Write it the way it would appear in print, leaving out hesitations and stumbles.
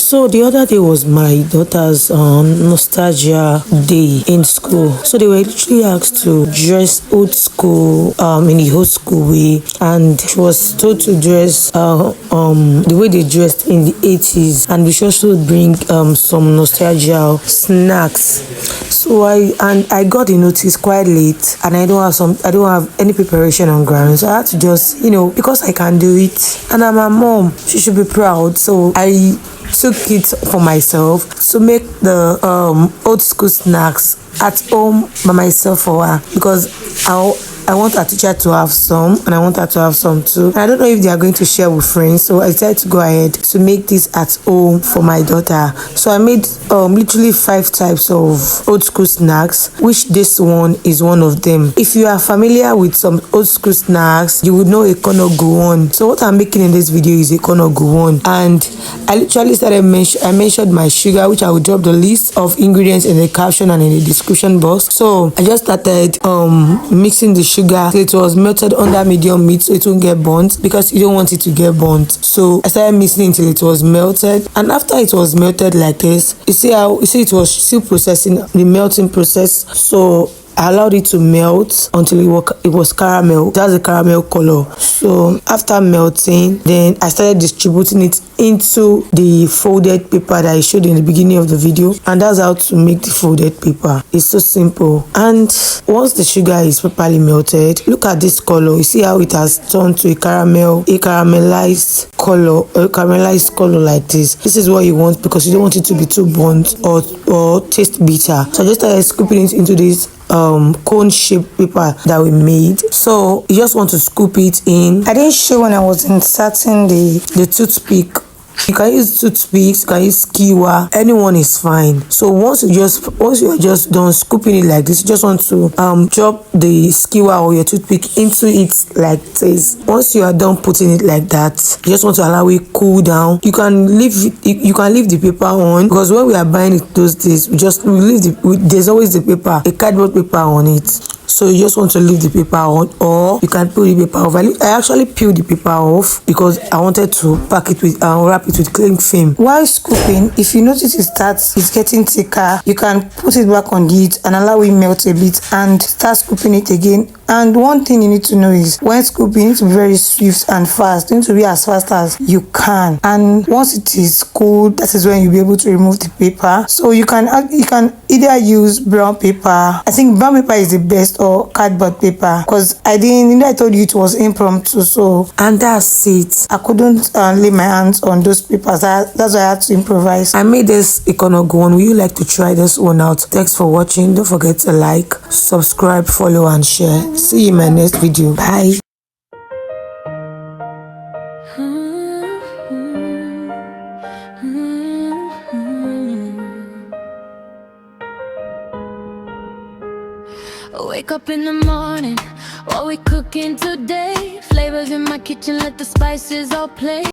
So the other day was my daughter's nostalgia day in school. So they were literally asked to dress old school in the old school way, and she was told to dress the way they dressed in the 80s, and we should also bring some nostalgia snacks. So I got the notice quite late, and I don't have any preparation on ground, so I had to just, because I can do it, and I'm a mom, she should be proud. So I took it for myself to make the old school snacks at home by myself for her, because I want our teacher to have some, and I want her to have some too. And I don't know if they are going to share with friends, so I decided to go ahead to make this at home for my daughter. So I made literally 5 types of old school snacks, which this one is one of them. If you are familiar with some old school snacks, you would know Ekana Gowon. So what I'm making in this video is Ekana Gowon, and I literally started I mentioned my sugar, which I will drop the list of ingredients in the caption and in the description box. So I just started mixing the sugar till it was melted under medium heat, so it won't get burnt, because you don't want it to get burnt. So I started mixing until it was melted, and after it was melted like this, you see it was still processing the melting process. So I allowed it to melt until it was caramel. That's the caramel color. So after melting, then I started distributing it into the folded paper that I showed in the beginning of the video, and that's how to make the folded paper. It's so simple. And once the sugar is properly melted, look at this color. You see how it has turned to a caramelized color like this. This is what you want, because you don't want it to be too burnt or taste bitter. So I just started scooping it into this cone shaped paper that we made. So you just want to scoop it in. I didn't show when I was inserting the toothpick. You can use toothpicks, you can use skewer, anyone is fine. So once you're just done scooping it like this, you just want to drop the skewer or your toothpick into it like this. Once you are done putting it like that, you just want to allow it cool down. You can leave the paper on, because when we are buying it those days, there's always the paper, a cardboard paper on it. So you just want to leave the paper on, or you can peel the paper off. I actually peeled the paper off because I wanted to pack it with wrap it with cling film. While scooping, if you notice it's getting thicker, you can put it back on the heat and allow it melt a bit and start scooping it again. And one thing you need to know is, when scooping, you need to be very swift and fast. You need to be as fast as you can. And once it is cooled, that is when you'll be able to remove the paper. So you can either use brown paper. I think brown paper is the best, or cardboard paper, because I told you it was impromptu. So, and that's it. I couldn't lay my hands on those papers. That's why I had to improvise. I made this Ekana Gowon. Would you like to try this one out? Thanks for watching. Don't forget to like, subscribe, follow, and share. See you in my next video. Bye. Wake up in the morning, what we cooking today? Flavors in my kitchen, let the spices all play.